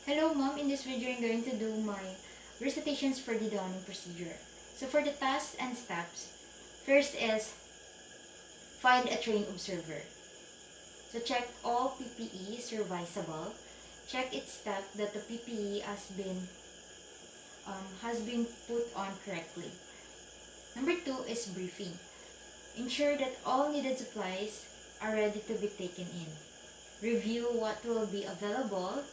Hello mom, in this video I'm going to do my recitations for the downing procedure. So for the tasks and steps, first is find a trained observer. So check all PPE serviceable. Check its step that the PPE has been put on correctly. Number 2 is briefing. Ensure that all needed supplies are ready to be taken in. Review what will be available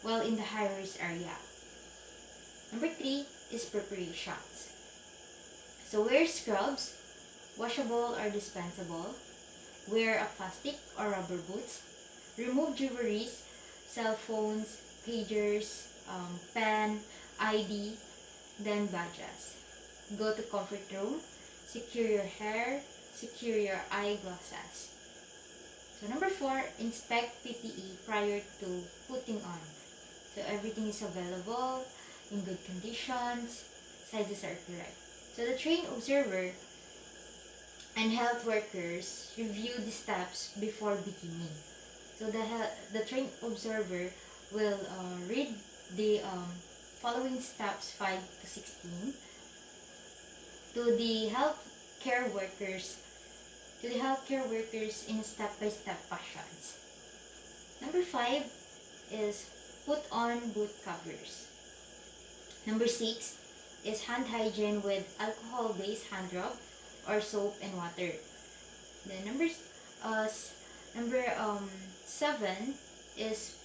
while in the high-risk area. Number 3 is preparations. So wear scrubs, washable or dispensable. Wear a plastic or rubber boots. Remove jewelries, cell phones, pagers, pen, ID, then badges. Go to comfort room. Secure your hair. Secure your eyeglasses. So number 4, inspect PPE prior to putting on. So everything is available, in good conditions, sizes are correct. So the trained observer and health workers review the steps before beginning. So the trained observer will read the following steps 5 to 16 to the healthcare workers in step-by-step fashions. Number 5 is put on boot covers. Number 6 is hand hygiene with alcohol-based hand rub or soap and water. Then number 7 is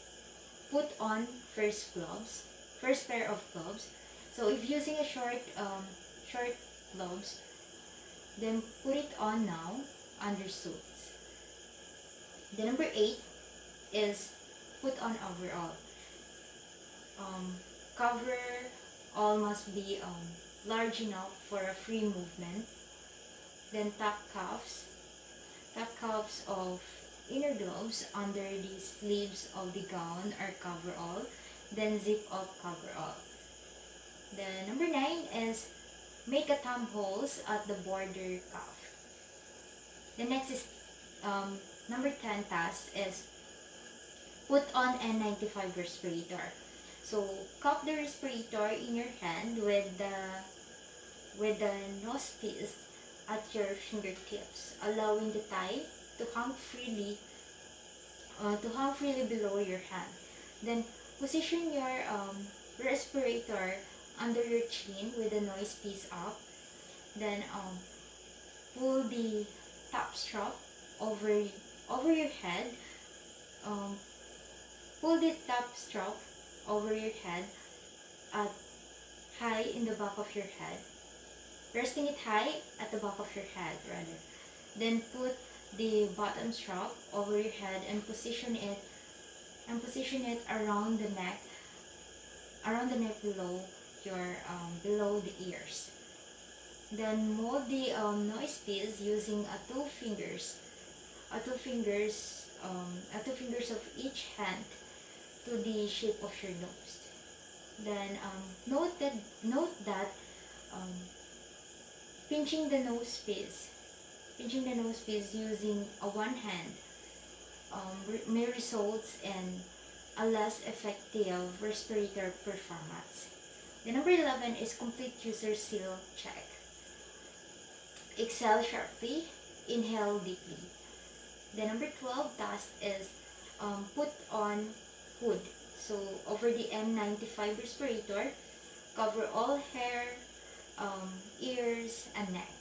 put on first pair of gloves. So if using a short gloves, then put it on now under suits. The number 8 is put on overall. Cover all must be large enough for a free movement. Then top cuffs of inner gloves under the sleeves of the gown or coverall. Then zip up coverall. Then number 9 is make a thumb holes at the border cuff. The next is number 10 task is put on N95 respirator. So cup the respirator in your hand with the nose piece at your fingertips, allowing the tie to hang freely below your hand. Then position your respirator under your chin with the nose piece up. Then pull the top strap over your head. Pull the top strap over your head at high in the back of your head, resting it high at the back of your head rather. Then put the bottom strap over your head and position it around the neck below the ears. Then mold the nose piece using two fingers of each hand to the shape of your nose. Then note that pinching the nose piece using a one hand may result in a less effective respirator performance. The number 11 is complete user seal check. Exhale sharply, inhale deeply. The number 12 task is put on hood. So over the N95 respirator, cover all hair, ears, and neck.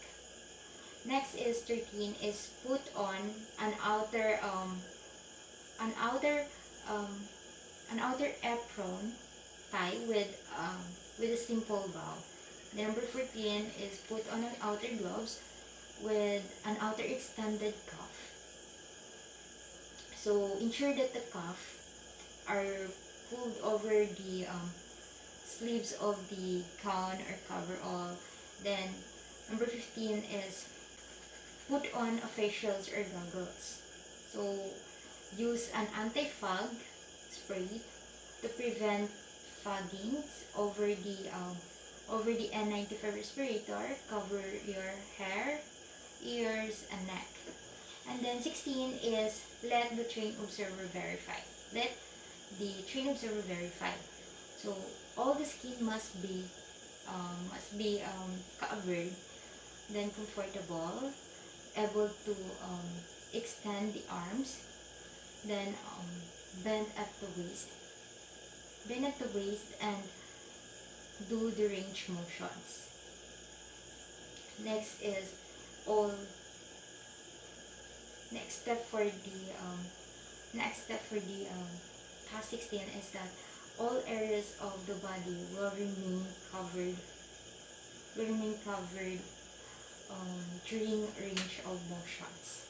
Next is 13 is put on an outer apron tie with a simple bow. The number 14 is put on an outer gloves with an outer extended cuff. So ensure that the cuff are pulled over the sleeves of the gown or coverall. Then number 15 is put on a facials or goggles. So use an anti-fog spray to prevent foggings over the N95 respirator. Cover your hair, ears, and neck. And then 16 is let the trained observer verify. Let the trained observer verified. So all the skin must be covered, then comfortable, able to extend the arms, then bend at the waist, and do the range motions. Next is all. Next step for the task 16 is that all areas of the body will remain covered during range of motions.